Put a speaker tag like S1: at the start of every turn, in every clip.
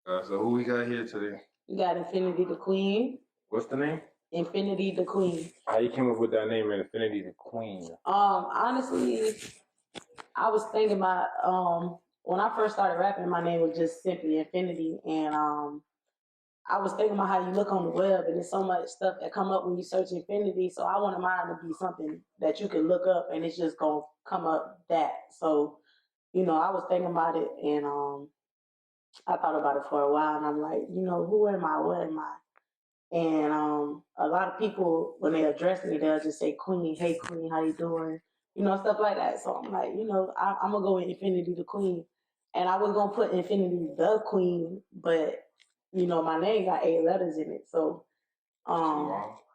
S1: So who we got here today?
S2: You got Infinity the Queen.
S1: What's the name?
S2: Infinity the Queen.
S1: How you came up with that name, Infinity the Queen?
S2: Honestly, I was thinking about when I first started rapping, my name was just simply Infinity, and I was thinking about how you look on the web, and there's so much stuff that come up when you search Infinity. So I wanted mine to be something that you can look up, and it's just gonna come up that. So I was thinking about it, and I thought about it for a while, and I'm like, who am I? What am I? And a lot of people, when they address me, they'll just say, "Queen, hey Queen, how you doing?" Stuff like that. So I'm like, I'm gonna go with Infinity the Queen, and I was gonna put Infinity the Queen, but my name got 8 letters in it, so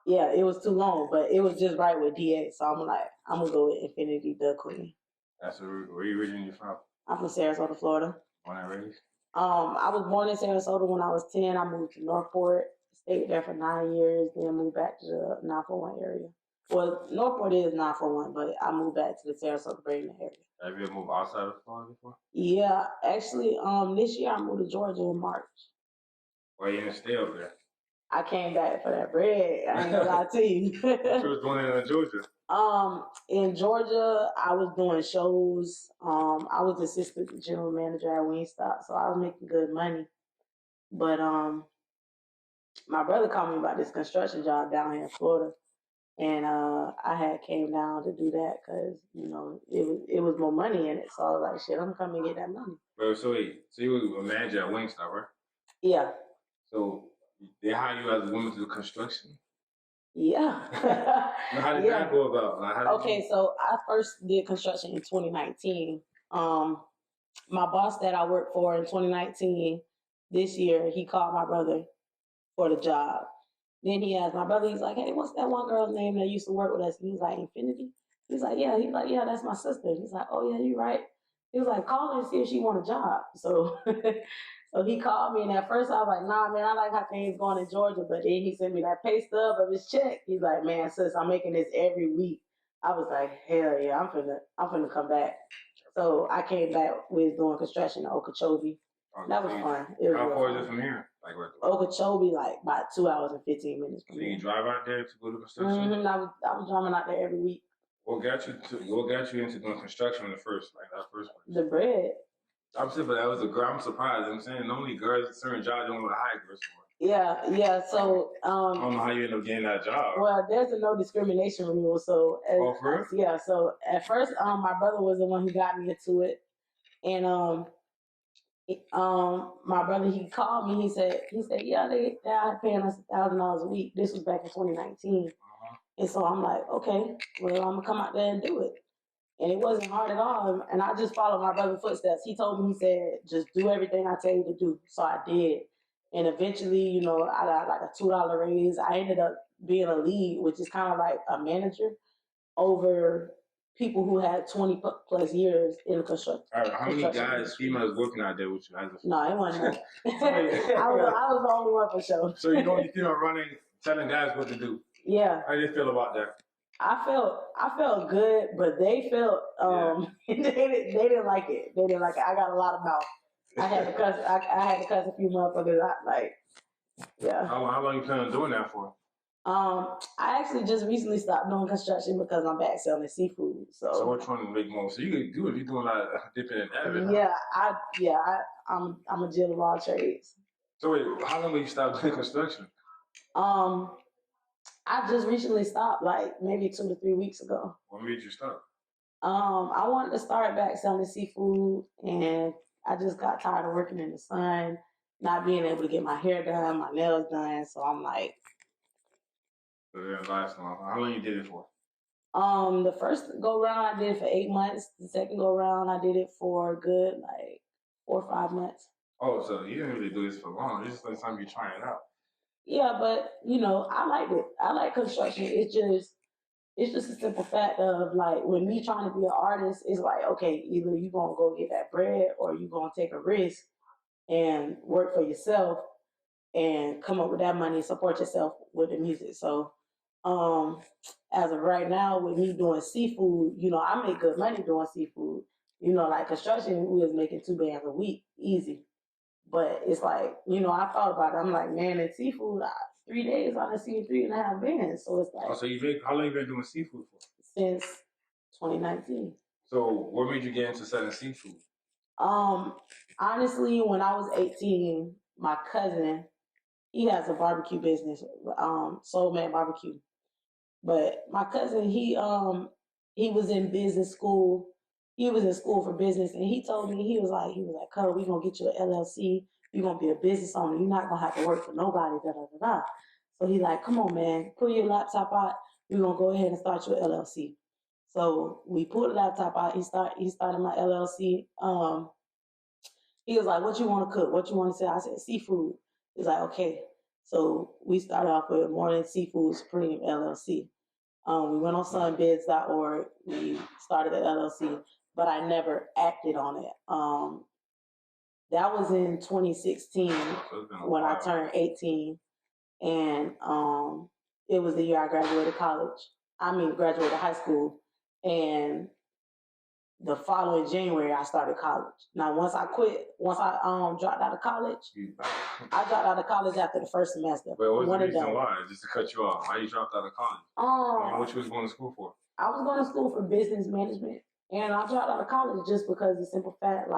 S2: yeah, it was too long, but it was just right with DA. So I'm like, I'm gonna go with Infinity the Queen.
S1: Where you originally from?
S2: I'm from Sarasota, Florida.
S1: Born and raised?
S2: I was born in Sarasota. When I was 10, I moved to Northport, stayed there for 9 years, then moved back to the 941 area. Well, Northport is 941, but I moved back to the Sarasota Bradenton area.
S1: Have you ever moved outside of Florida before?
S2: Yeah, actually, this year I moved to Georgia in March.
S1: Why you didn't stay up there?
S2: I came back for that bread. I ain't gonna lie to you.
S1: What you was doing in Georgia?
S2: In Georgia, I was doing shows. I was assistant general manager at Wingstop, so I was making good money. But my brother called me about this construction job down here in Florida, and I had came down to do that because it was more money in it. So I was like, shit, I'm coming to get that money.
S1: Bro, so you were a manager at Wingstop, right?
S2: Yeah.
S1: So they hire you as a woman to do construction?
S2: Yeah.
S1: How did that go about?
S2: Okay, so I first did construction in 2019. My boss that I worked for in 2019, this year, he called my brother for the job. Then he asked my brother, he's like, hey, what's that one girl's name that used to work with us? And he's like, Infinity? He's like, yeah. He's like, yeah, that's my sister. He's like, oh, yeah, you're right. He was like, call her and see if she want a job. So so he called me, and at first I was like, nah, man, I like how things going in Georgia. But then he sent me that pay stub of his check. He's like, man, sis, I'm making this every week. I was like, hell yeah, I'm finna come back. So I came back with doing construction in Okeechobee. That was fun.
S1: How far is it from here? Like what?
S2: Okeechobee, like about 2 hours and 15 minutes from
S1: here.
S2: here.
S1: So you drive out there to go to construction?
S2: Mm-hmm. I was driving out there every week.
S1: What got you into doing construction in the first place?
S2: The bread.
S1: I'm saying, but that was a girl. I'm surprised. I'm saying normally girls certain jobs don't want to hire girls for.
S2: Yeah. So
S1: I don't know how you end up getting that job.
S2: Well, there's a no discrimination rule. So
S1: for real?
S2: Yeah. So at first, my brother was the one who got me into it, and my brother, he called me. He said, yeah, they're paying us $1,000 a week. This was back in 2019, and so I'm like, okay, well, I'm gonna come out there and do it. And it wasn't hard at all. And I just followed my brother's footsteps. He told me, he said, just do everything I tell you to do. So I did. And eventually, I got like a $2 raise. I ended up being a lead, which is kind of like a manager over people who had 20 plus years in the construction.
S1: All right, how many guys, females working out there with you?
S2: No, it wasn't. I was the only one for sure.
S1: So you feel running, telling guys what to do?
S2: Yeah.
S1: How do you feel about that?
S2: I felt good, but they felt they didn't like it. They didn't like it. I got a lot of mouth. I had to cuss. I had to cuss a few motherfuckers out. Like, yeah.
S1: How long you plan on doing that for?
S2: I actually just recently stopped doing construction because I'm back selling seafood. So
S1: we're trying to make more. So you can do it. You're doing a lot of dipping and dabbing.
S2: Yeah, I'm a jill of all trades.
S1: So wait, how long will you stop doing construction?
S2: I just recently stopped, like maybe 2 to 3 weeks ago.
S1: What made you stop?
S2: I wanted to start back selling seafood, and I just got tired of working in the sun, not being able to get my hair done, my nails done. So I'm like.
S1: So then last long. How long you did it for?
S2: The first go round I did it for 8 months. The second go round I did it for good like 4 or 5 months.
S1: Oh, so you didn't really do this for long. It's just the time you trying it out.
S2: Yeah, but I liked it. I like construction. It's just a simple fact of like when me trying to be an artist, it's like, okay, either you gonna go get that bread or you gonna take a risk and work for yourself and come up with that money and support yourself with the music. So as of right now, with me doing seafood, I make good money doing seafood. Like construction, we was making 2 bands a week, easy. But it's like, I thought about it. I'm like, man, in seafood, 3 days I done seen 3.5 bands. So it's like,
S1: So how long you been doing seafood for?
S2: Since 2019.
S1: So what made you get into selling seafood?
S2: Honestly, when I was 18, my cousin, he has a barbecue business, Soul Man Barbecue. But my cousin, he was in business school. He was in school for business, and he told me, he was like, "Cuz, we gonna get you an LLC. You're gonna be a business owner. You're not gonna have to work for nobody." Da da da da. So he like, "Come on, man, pull your laptop out. We're gonna go ahead and start your LLC." So we pulled the laptop out. He started my LLC. He was like, "What you want to cook? What you want to sell?" I said, "Seafood." He's like, "Okay." So we started off with Morning Seafood Supreme LLC. We went on sunbids.org. We started the LLC, but I never acted on it. That was in 2016 when I turned 18, and it was the year I graduated graduated high school, and the following January I started college. Now once I dropped out of college, I dropped out of college after the first semester.
S1: But what was the reason why? Just to cut you off. Why you dropped out of college? What you was going to school for?
S2: I was going to school for business management, and I dropped out of college just because the simple fact,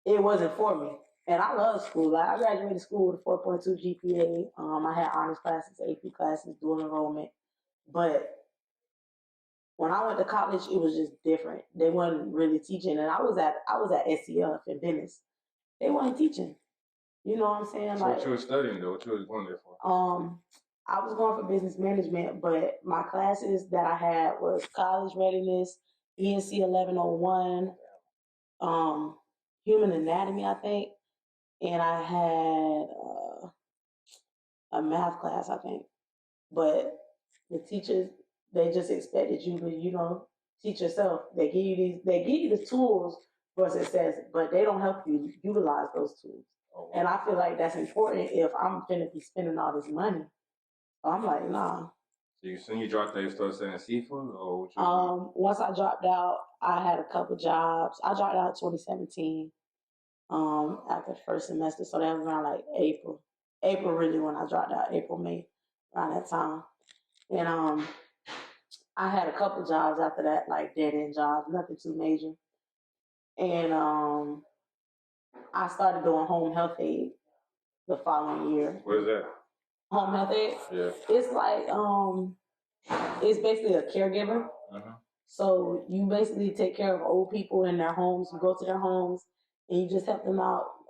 S2: it wasn't for me. And I love school. Like, I graduated school with a 4.2 GPA. I had honors classes, AP classes, dual enrollment. But when I went to college, it was just different. They weren't really teaching, and I was at SCF in Venice. They weren't teaching. You know what I'm saying?
S1: So what you were studying though? What you was going there for?
S2: I was going for business management, but my classes that I had was college readiness, ENC 1101, human anatomy, I think, and I had a math class, I think. But the teachers, they just expected you to, teach yourself. They give you the tools for success, but they don't help you utilize those tools. Oh. And I feel like that's important if I'm finna be spending all this money. So I'm like, nah.
S1: So you dropped out, you started selling seafood, or what you
S2: once I dropped out, I had a couple jobs. I dropped out in 2017. After the first semester, so that was around like April. April really when I dropped out. April, May, around that time. And I had a couple jobs after that, like dead end jobs, nothing too major. And I started doing home health aid the following year.
S1: What is that?
S2: Home health aid?
S1: Yeah.
S2: It's like it's basically a caregiver. Uh-huh. So you basically take care of old people in their homes. You go to their homes and you just help them out,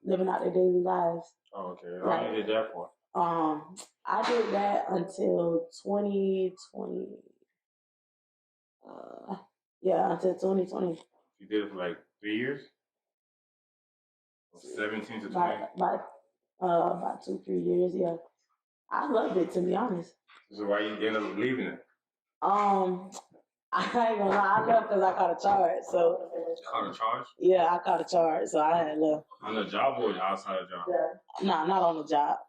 S2: living out their daily lives.
S1: Oh, okay. How long you did that for?
S2: I did that until 2020. Until 2020.
S1: You did it for like 3 years? 17 to 20?
S2: About 2-3 years, yeah. I loved it, to be honest.
S1: So why you ended up leaving it?
S2: I ain't gonna lie, I left because I caught a charge. So
S1: caught a charge?
S2: Yeah, I caught a charge, so I had left.
S1: On the job or outside the job?
S2: Yeah. Nah, not on the job.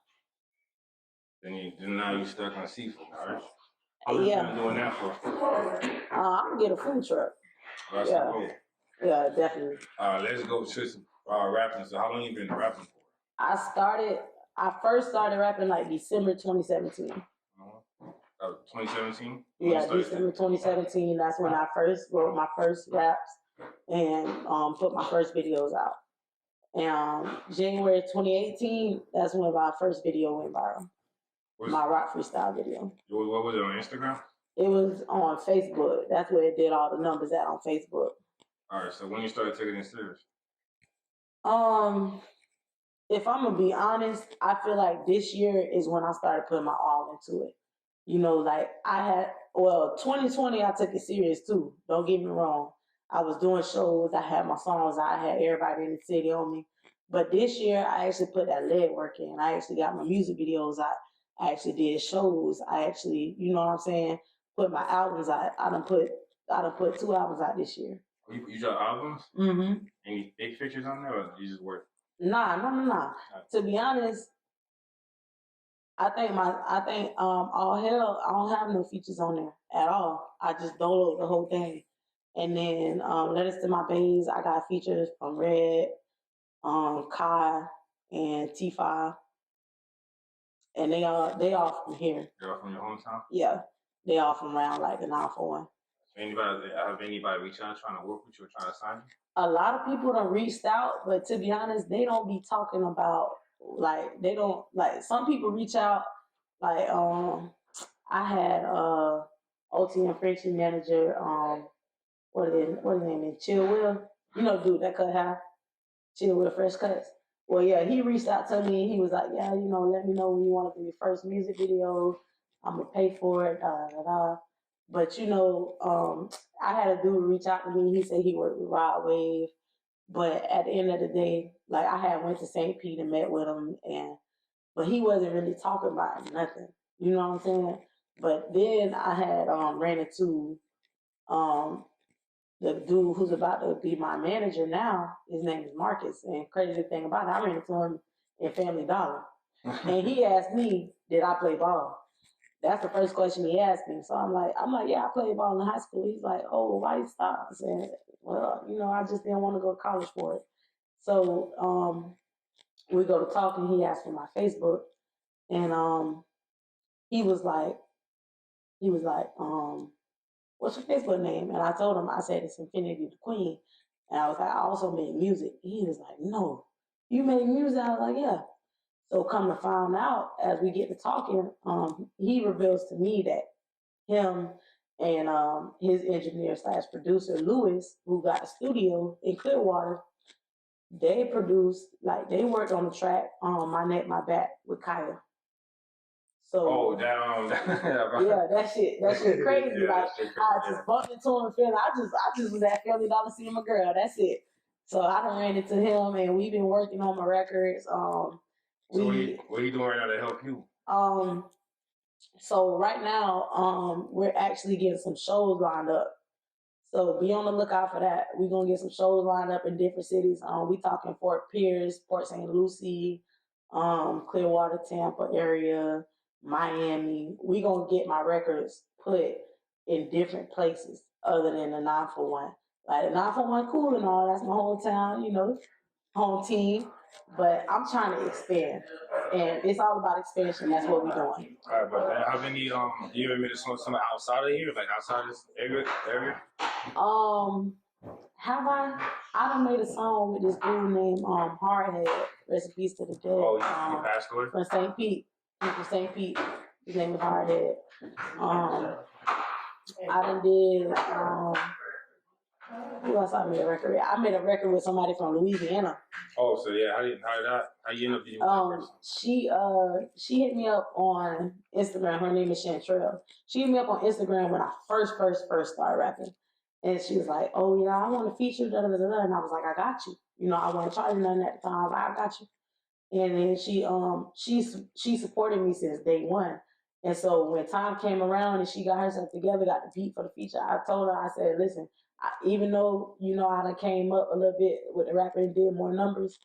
S1: Then now you stuck on seafood, right? How long you been doing that for?
S2: I'm gonna get a food truck.
S1: That's the goal.
S2: Yeah, definitely.
S1: Let's go to some rapping. So how long you been rapping for?
S2: I first started rapping like December 2017.
S1: 2017?
S2: Yeah, December 2017. That's when I first wrote my first raps and put my first videos out. And January 2018, that's when my first video went viral. My rock freestyle video.
S1: What was it, on Instagram?
S2: It was on Facebook. That's where it did all the numbers at, on Facebook.
S1: All right, so when you started taking it serious?
S2: If I'm gonna be honest, I feel like this year is when I started putting my all into it. 2020 I took it serious too. Don't get me wrong. I was doing shows, I had my songs, I had everybody in the city on me. But this year I actually put that lead work in. I actually got my music videos out. I actually did shows. I actually, you know what I'm saying, put my albums out. I done put 2 albums out this year.
S1: You dropped albums?
S2: Mm-hmm.
S1: Any big pictures on there, or you just work?
S2: Nah. To be honest, I think All Hell, I don't have no features on there at all. I just download the whole thing. And then Letters to My Bays, I got features from Red, Kai, and T5. And they all from here.
S1: They're all from your hometown?
S2: Yeah. They all from around like the 941.
S1: Have anybody reached out trying to work with you or trying to sign you?
S2: A lot of people done reached out, but to be honest, they don't be talking about like they don't like some people reach out like I had OT and Frenchie manager what his name is Chill Will. You know dude that cut hair. Chill Will Fresh Cuts. Well yeah, he reached out to me and he was like, yeah, you know, let me know when you want to do your first music video. I'm gonna pay for it, da da da. But you know, I had a dude reach out to me. He said he worked with Rod Wave, but at the end of the day, like I had went to St. Pete and met with him, but he wasn't really talking about nothing. You know what I'm saying? But then I had ran into the dude who's about to be my manager now. His name is Marcus, and crazy thing about it, I ran into him in Family Dollar, and he asked me, "Did I play ball?" That's the first question he asked me. So I'm like, yeah, I played ball in high school. He's like, oh, why you stop? I said, well, you know, I just didn't want to go to college for it. So we go to talking. He asked for my Facebook, and he was like, what's your Facebook name? And I told him, I said it's Infinity daqueen, and I was like, I also make music. He was like, no, you make music? I was like, yeah. So come to find out, as we get to talking, he reveals to me that him and his engineer / producer Lewis, who got a studio in Clearwater, they produced, like they worked on the track My Neck, My Back with Kaya. So yeah, that shit crazy. Yeah, like I just bumped into him in Philly. I just was at Family Dollar seeing my girl. That's it. So I done ran into him, and we've been working on my records.
S1: So what are you doing right now to help you?
S2: So right now, we're actually getting some shows lined up. So be on the lookout for that. We're gonna get some shows lined up in different cities. We talking Fort Pierce, Port St. Lucie, Clearwater, Tampa area, Miami. We gonna get my records put in different places other than the 941. Like the 941 cool and all, that's my hometown, you know, home team. But I'm trying to expand, and it's all about expansion. That's what we're doing.
S1: All right, but how many you ever made a song somewhere outside of here, like outside this area?
S2: Have I? I done made a song with this dude named Hardhead. Rest in peace to the dead.
S1: Oh, he passed away?
S2: From St. Pete. From St. Pete. His name is Hardhead. I done did. Who else I made a record with? I made a record with somebody from Louisiana.
S1: Oh, so yeah, how you end up doing that?
S2: She hit me up on Instagram. Her name is Chantrell. She hit me up on Instagram when I first started rapping. And she was like, oh, yeah, I want to feature, da, da, da, da. And I was like, I got you. You know, I wasn't charging nothing at the time. I was like, I got you. And then she supported me since day one. And so when time came around and she got herself together, got the beat for the feature, I told her, I said, listen, even though, you know, I done came up a little bit with the rapper and did more numbers,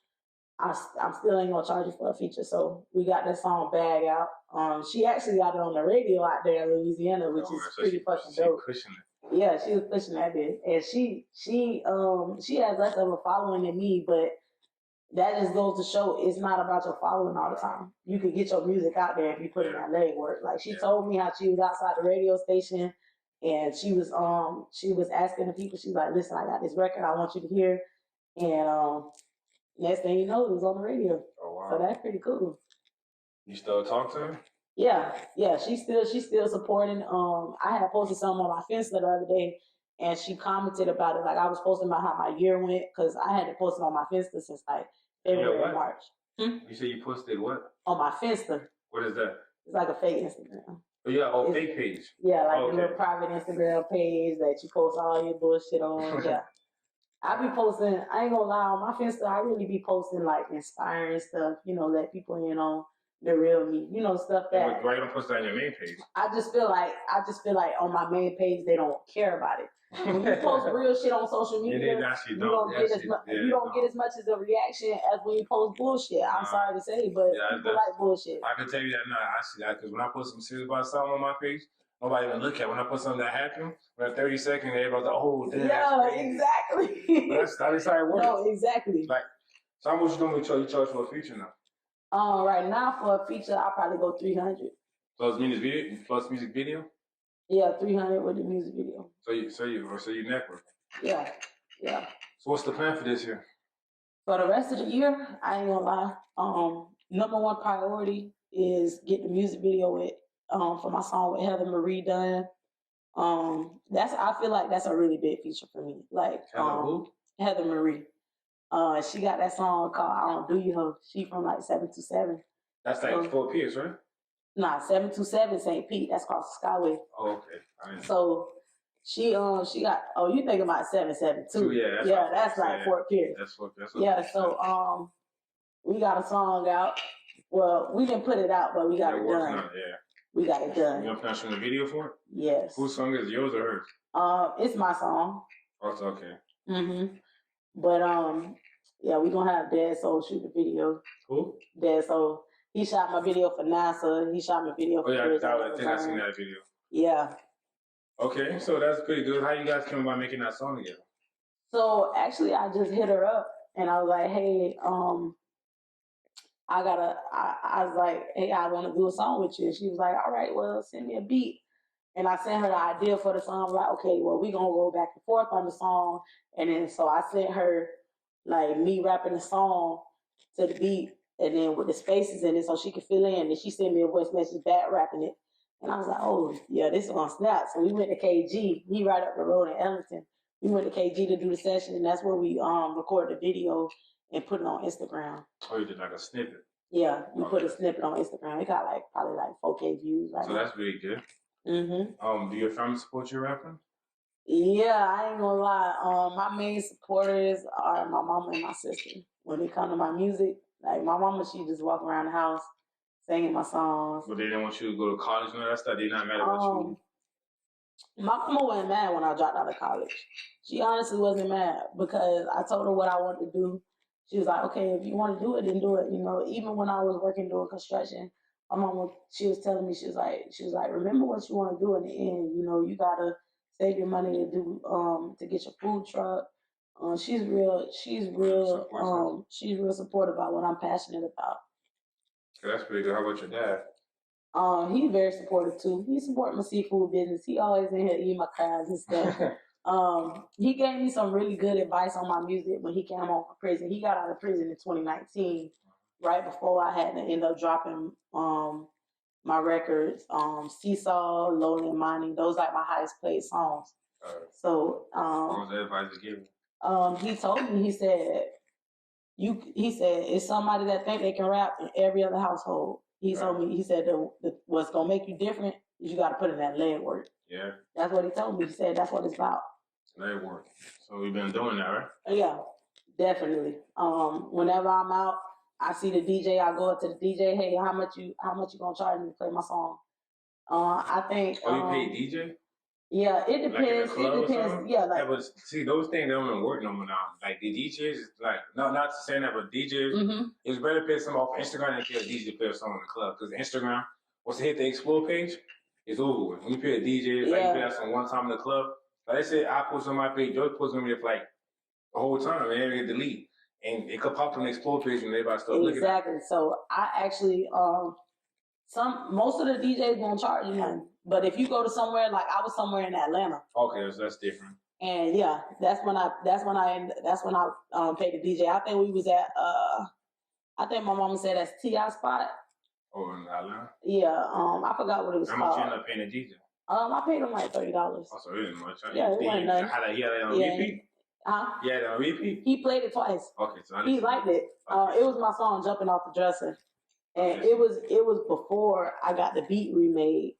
S2: I'm still ain't gonna charge you for a feature. So we got that song Bag out. She actually got it on the radio out there in Louisiana, which is pretty fucking dope. Yeah, she was pushing that bit, and she has less of a following than me, but that just goes to show it's not about your following all the time. You can get your music out there if you put in that leg work. Like she told me how she was outside the radio station, and she was asking the people. She's like, "Listen, I got this record. I want you to hear." And next thing you know, it was on the radio.
S1: Oh wow!
S2: So that's pretty cool.
S1: You still talk to her?
S2: Yeah, she's still supporting. I had posted something on my Finsta the other day, and she commented about it. Like I was posting about how my year went, because I had to post it on my Finsta since like February and March.
S1: You said you posted what?
S2: On my Finsta.
S1: What is that?
S2: It's like a fake Instagram.
S1: Oh yeah, fake page.
S2: Yeah, like a little private Instagram page that you post all your bullshit on. Yeah. I be posting, I ain't gonna lie, on my Finsta, I really be posting like inspiring stuff, you know, let people in on the real me, you know, stuff that.
S1: Why you don't post that on your main page?
S2: I just feel like on my main page they don't care about it. When you post real shit on social media, you don't get as much as a reaction as when you post bullshit. I'm sorry to say, but people like bullshit.
S1: I can tell you that now. I see that because when I post some shit about something on my page, nobody even look at. When I put something that happened, when 30 seconds, everybody's like, oh, damn.
S2: Yeah, exactly.
S1: That's how it works.
S2: No, exactly.
S1: Like, so how much you gonna charge for a feature now?
S2: Right now for a feature, I'll probably go 300.
S1: Plus music video?
S2: Yeah, 300 with the music video.
S1: So you network.
S2: Yeah.
S1: So what's the plan for this year?
S2: For the rest of the year, I ain't gonna lie. Number one priority is get the music video with for my song with Heather Marie done. I feel like that's a really big feature for me. Like Heather Marie. She got that song called I Don't Do You Ho. She from like 727.
S1: That's like 4 Piers, right?
S2: Nah, 727 St. Pete. That's called Skyway.
S1: Oh, okay.
S2: So she got you thinking about 772.
S1: Yeah,
S2: that's like Fort Pierce.
S1: That's what
S2: so we got a song out. Well, we didn't put it out, but we got it done. We got it done.
S1: You gonna finish the video for it?
S2: Yes.
S1: Whose song is it, yours or hers?
S2: It's my song.
S1: Oh, it's okay.
S2: But yeah, we gonna have Dad Soul shoot the video.
S1: Who?
S2: Dad Soul. He shot my video for NASA. He shot my video for
S1: I think I seen that video.
S2: Yeah.
S1: Okay, so that's pretty good. How you guys came about making that song together?
S2: So actually, I just hit her up and I was like, hey, I was like, hey, I want to do a song with you. And she was like, all right, well, send me a beat. And I sent her the idea for the song. I was like, okay, well, we're going to go back and forth on the song. And then so I sent her like me rapping the song to the beat and then with the spaces in it so she could fill in. And she sent me a voice message back rapping it. And I was like, oh, yeah, this is going to snap. So we went to KG. He right up the road in Ellington. We went to KG to do the session, and that's where we recorded the video and put it on Instagram.
S1: Oh, you did like a snippet?
S2: Yeah, we put a snippet on Instagram. It got probably 4K views right now.
S1: So that's really good. Do your family support your rapping?
S2: Yeah, I ain't gonna lie. My main supporters are my mama and my sister. When it comes to my music, like my mama, she just walk around the house singing my songs.
S1: But they didn't want you to go to college and all that stuff? They not mad about you?
S2: My mama wasn't mad when I dropped out of college. She honestly wasn't mad because I told her what I wanted to do. She was like, okay, if you want to do it, then do it. You know, even when I was working doing construction, my mama, she was telling me, she was like, remember what you want to do in the end. You know, you gotta save your money to do to get your food truck. She's real supportive about what I'm passionate about.
S1: That's pretty good. How about your dad?
S2: He's very supportive too. He supports my seafood business. He always in here eating my crabs and stuff. He gave me some really good advice on my music when he came home from prison. He got out of prison in 2019, right before I had to end up dropping my records. Seesaw, Lonely and Mining, those like my highest played songs. So
S1: what was the advice he gave you?
S2: He told me, he said it's somebody that think they can rap in every other household. He told me, he said, what's going to make you different is you got to put in that leg work.
S1: Yeah.
S2: That's what he told me. He said that's what it's about.
S1: Leg work. So we've been doing that, right?
S2: Yeah, definitely. Whenever I'm out, I see the DJ, I go up to the DJ, hey, how much you going to charge me to play my song? I think...
S1: Oh, you pay DJ?
S2: Yeah, it depends.
S1: Like
S2: it depends. Yeah,
S1: but see, those things they don't even work no more now. Like the DJs, like not to say that, but DJs, it's better to pay some off Instagram than pay a DJ to play a song in the club. Because Instagram, once they hit the explore page, it's over with. When you pay a DJ, like you pay that some one time in the club. Like they say, I post on my page, George posts on me for like the whole time, and they get delete, and it could pop on the explore page when everybody starts looking.
S2: Exactly. So I actually most of the DJs won't charge you nothing. But if you go to somewhere, like I was somewhere in Atlanta.
S1: Okay, so that's different.
S2: And yeah, that's when I paid the DJ. I think we was at I think my mama said that's T.I. spot.
S1: Oh, in Atlanta?
S2: Yeah, I forgot what it was called.
S1: How much you end up paying the DJ?
S2: I paid him like $30.
S1: Oh, so it isn't much.
S2: Yeah, it wasn't nothing.
S1: He had it on repeat?
S2: Huh?
S1: Yeah, on repeat?
S2: He played it twice.
S1: Okay, so
S2: he liked it. It was my song "Jumping Off the Dresser," and it was before I got the beat remade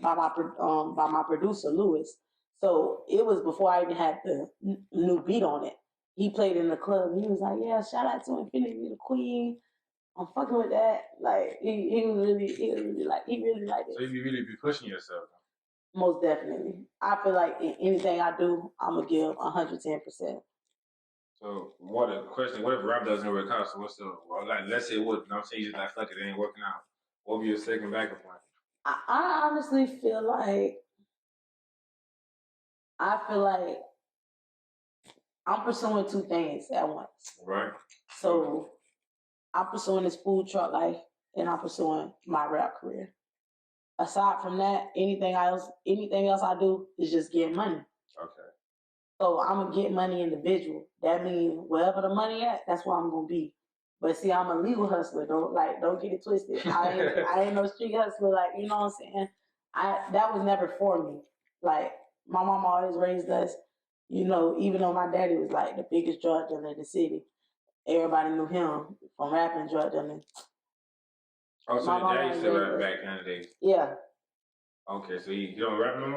S2: by my producer Lewis. So it was before I even had the new beat on it. He played in the club. He was like, "Yeah, shout out to Infinity the Queen. I'm fucking with that." Like he really liked it.
S1: So you really be pushing yourself.
S2: Most definitely. I feel like in anything I do, I'm gonna give 110%.
S1: So what if rap doesn't work out? So what's let's say what? I'm saying you just like fuck it ain't working out. What would be your second backup plan?
S2: I honestly feel like I feel like I'm pursuing two things at once.
S1: Right.
S2: So I'm pursuing this food truck life, and I'm pursuing my rap career. Aside from that, anything else I do is just get money.
S1: Okay.
S2: So I'm a get money individual. That means wherever the money at, that's where I'm gonna be. But see, I'm a legal hustler. Don't get it twisted. I ain't no street hustler. Like, you know what I'm saying? That was never for me. Like, my mom always raised us. You know, even though my daddy was like the biggest drug dealer in the city, everybody knew him from rapping drug dealing.
S1: Oh, so your dad used to rap back in the days?
S2: Yeah.
S1: Okay, so he don't rap no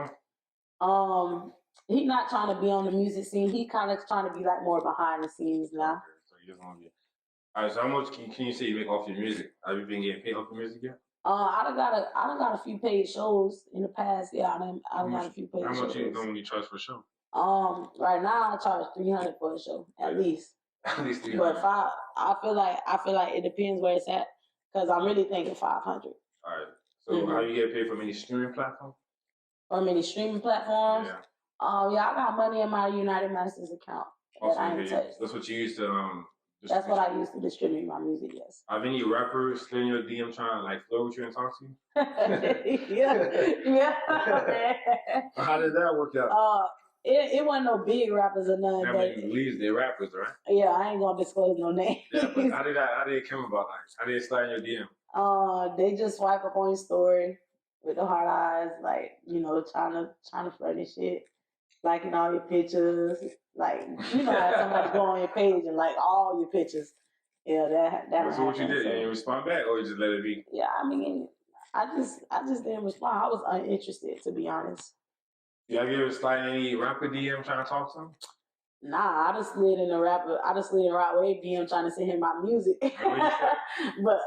S1: more?
S2: He not trying to be on the music scene. He kind of trying to be like more behind the scenes now.
S1: Okay, so he doesn't want to be. All right, so how much can you say you make off your music? Have you been getting paid off your music yet? I done got a few paid shows in the past. Yeah, I done got a few paid shows. How much you normally charge for a show? Right now I charge $300 for a show at least. At least $300. But I feel like it depends where it's at, because I'm really thinking $500. All right. So how you get paid from any streaming platform? From any streaming platforms? Yeah. I got money in my United Masters account that I ain't touched. That's what you use to That's what I use to distribute my music. Yes. Have any rappers slid in your DM trying to like flirt with you and talk to you? yeah. How did that work out? It wasn't no big rappers or nothing. I mean, at least they're rappers, right? Yeah, I ain't gonna disclose no names. Yeah, but how did it come about? Like, how did it slide in your DM? They just swipe up on your story with the hard eyes, like, you know, trying to flirt and shit, liking all your pictures, like, you know how somebody go on your page and like all your pictures. Yeah, that. So what you did? You didn't respond back, or you just let it be? Yeah, I mean, I just didn't respond. I was uninterested, to be honest. You ever slide any rapper DM trying to talk to him? Nah, I just slid in the right way DM trying to send him my music. But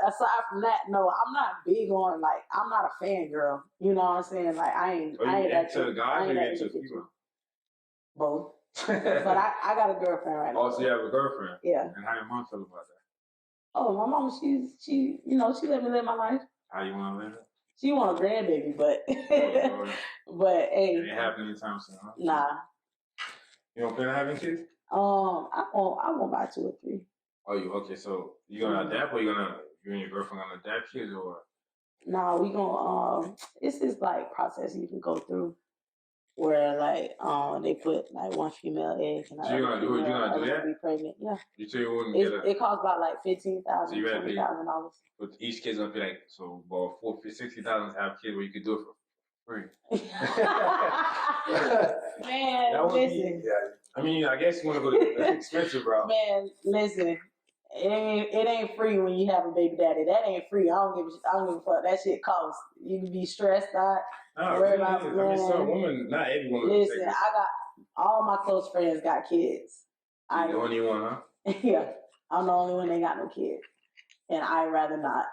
S1: aside from that, no, I'm not big on, like, I'm not a fangirl. You know what I'm saying? Like, I ain't into guys or into female? Both. But I got a girlfriend right now. Oh, so you have a girlfriend? Yeah. And how your mom feel about that? Oh, my mom, she let me live my life. How you want to live it? She want a grandbaby, but but hey, it ain't happening anytime soon. Huh? Nah. You don't plan on having kids? I won't buy 2 or 3. Oh, you okay? So you gonna adapt, or you and your girlfriend gonna adapt kids, or? Nah, we gonna it's this like process you can go through where like they put like one female egg and so you gonna do that? Be pregnant, yeah. You say you wouldn't get it costs about like $15,000, so $20,000. But each kid's gonna be like about $60,000 to have kids, where you could do it for free. Man, listen. I mean, I guess you want to go to that's expensive, bro. Man, listen. It ain't free when you have a baby daddy. That ain't free. I don't give a fuck. That shit costs. You can be stressed out. Worry about, man. I mean, some women, not every woman. Listen, I got all my close friends got kids. You the only one, huh? Yeah, I'm the only one that got no kids, and I'd rather not.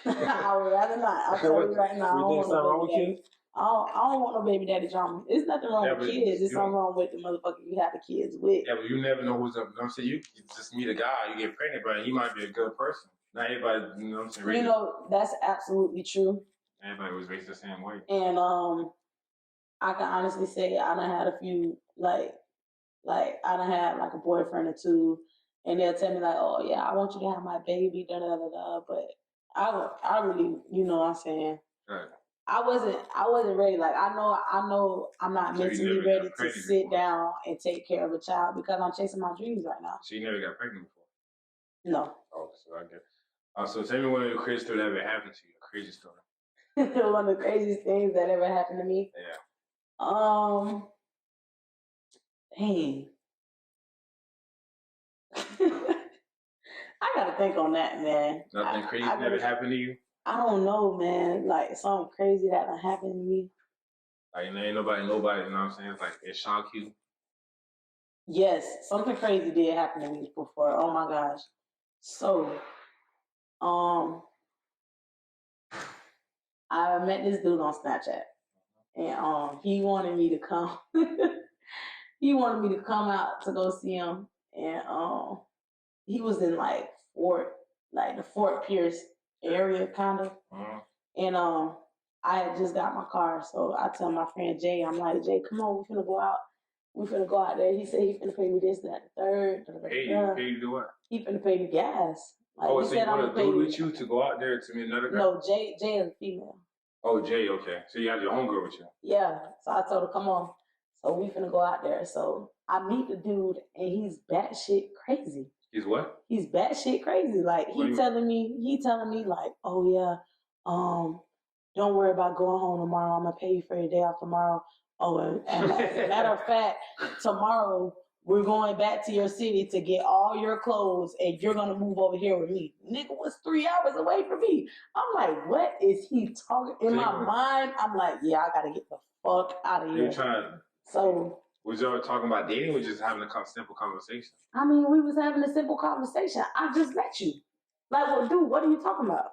S1: I would rather not. I'll tell you right now. I don't want no baby daddy. I don't want no baby daddy drama. There's nothing wrong with kids. There's something wrong with the motherfucker you have the kids with. Yeah, but you never know who's up. You know what I'm saying? You just meet a guy, you get pregnant, but he might be a good person. Not everybody, you know what I'm saying? You know, that's absolutely true. Everybody was raised the same way. And I can honestly say I done had a few, like I done had like a boyfriend or two, and they'll tell me like, oh yeah, I want you to have my baby, da da da da. But I really, you know what I'm saying? Right. I wasn't ready. Like I know I'm not mentally ready to sit down and take care of a child because I'm chasing my dreams right now. So you never got pregnant before? No. Oh, so I get. So tell me one of the craziest stories that ever happened to you. A crazy story. One of the craziest things that ever happened to me. Yeah. Dang. I gotta think on that, man. Nothing crazy never happened to you? I don't know, man. Like something crazy that happened to me. Like ain't nobody, you know what I'm saying? It's like it shocked you. Yes, something crazy did happen to me before. Oh my gosh. So, I met this dude on Snapchat, and he wanted me to come. He wanted me to come out to go see him, and he was in like the Fort Pierce area, kind of, and
S2: I had just got my car, so I tell my friend Jay, I'm like, Jay, come on, we finna go out. We finna go out there. He said he finna pay me this, that, the third.
S1: Pay you to do what?
S2: He finna pay me gas. Like,
S1: Oh,
S2: he
S1: so
S2: said
S1: you
S2: I'm
S1: want
S2: gonna
S1: a
S2: pay
S1: dude
S2: you.
S1: with you to go out there to meet another guy?
S2: No, Jay is a female.
S1: Oh, Jay, okay. So you had your homegirl with you?
S2: Yeah. So I told her, come on. So we finna go out there. So I meet the dude, and he's batshit crazy.
S1: He's what?
S2: He's batshit crazy. Like he telling me like, oh yeah, don't worry about going home tomorrow. I'm gonna pay you for your day off tomorrow. Oh, and as a matter of fact, tomorrow we're going back to your city to get all your clothes, and you're gonna move over here with me. Nigga was 3 hours away from me. I'm like, what is he talking? In my mind, I'm like, yeah, I gotta get the fuck out of here. So.
S1: Was y'all talking about dating or just having a simple conversation?
S2: I mean, we was having a simple conversation. I just met you. Like, well, dude, what are you talking about?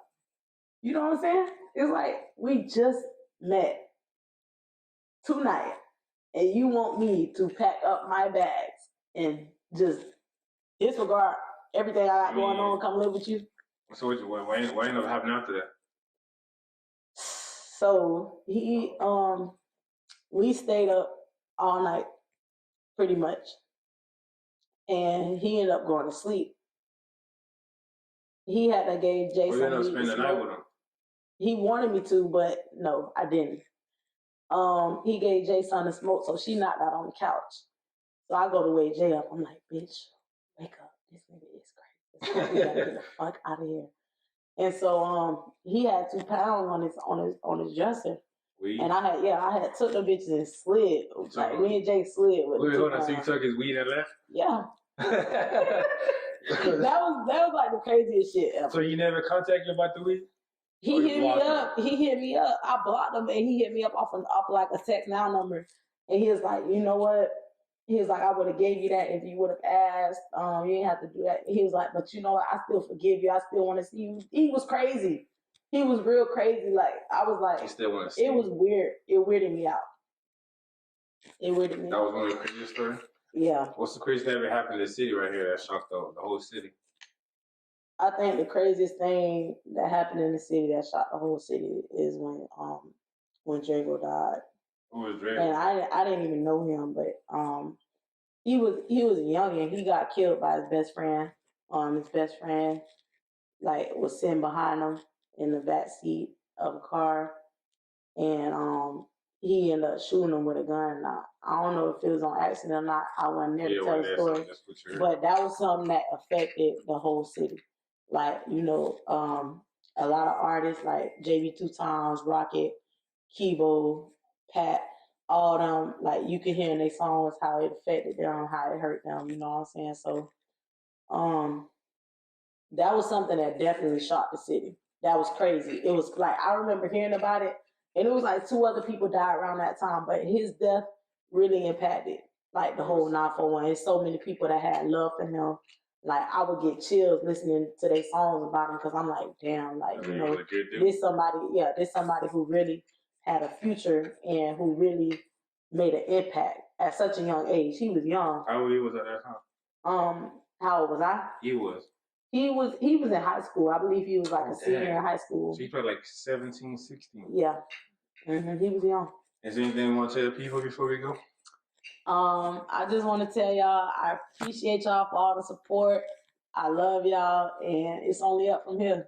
S2: You know what I'm saying? It's like, we just met tonight, and you want me to pack up my bags and just disregard everything I got going on, come live with you?
S1: So what ended up happening after that?
S2: So we stayed up all night, pretty much. And he ended up going to sleep. He had to gave Jason.
S1: You ended up spending the night with him?
S2: He wanted me to, but no, I didn't. He gave Jay something to smoke, so she knocked out on the couch. So I go to wake Jay up. I'm like, bitch, wake up. This nigga is crazy. We gotta get the fuck out of here. And so he had 2 pounds on his dresser. Weed? And I had took the bitches and slid. Like me and Jay slid with
S1: Wait, hold on. So you took his weed and left?
S2: Yeah. that was like the craziest shit ever.
S1: So he never contacted you about the weed?
S2: He hit me up. He hit me up. I blocked him, and he hit me up off like a text now number. And he was like, you know what? He was like, I would have gave you that if you would have asked. You didn't have to do that. He was like, but you know what? I still forgive you. I still want to see you. He was crazy. He was real crazy. Like I was like,
S1: you still want to see?
S2: It was weird. It weirded me out. It weirded me.
S1: That was one of the craziest stories.
S2: Yeah.
S1: What's the craziest thing that ever happened in the city right here that shocked the whole city?
S2: I think the craziest thing that happened in the city that shocked the whole city is when Drago died.
S1: Who was Drago?
S2: And I didn't even know him, but he was a youngin'. He got killed by his best friend. His best friend was sitting behind him in the back seat of a car, and he ended up shooting him with a gun. Now, I don't know if it was on accident or not. I wasn't there to tell the story, but that was something that affected the whole city. Like, a lot of artists like JB Two Times, Rocket, Kibo, Pat, all them, like you could hear in their songs how it affected them, how it hurt them, you know what I'm saying? So that was something that definitely shocked the city. That was crazy. It was like, I remember hearing about it, and it was like 2 other people died around that time, but his death really impacted like the whole 941. There's so many people that had love for him. Like I would get chills listening to their songs about him because I'm like, damn, like there's somebody who really had a future and who really made an impact at such a young age. He was young.
S1: How old he was at that time?
S2: How old was I?
S1: He was
S2: in high school. I believe he was like a senior in high school.
S1: So he probably like 17, 16.
S2: Yeah. Mm-hmm. He was young.
S1: Is there anything you want to tell the people before we go?
S2: I just want to tell y'all I appreciate y'all for all the support. I love y'all, and it's only up from here.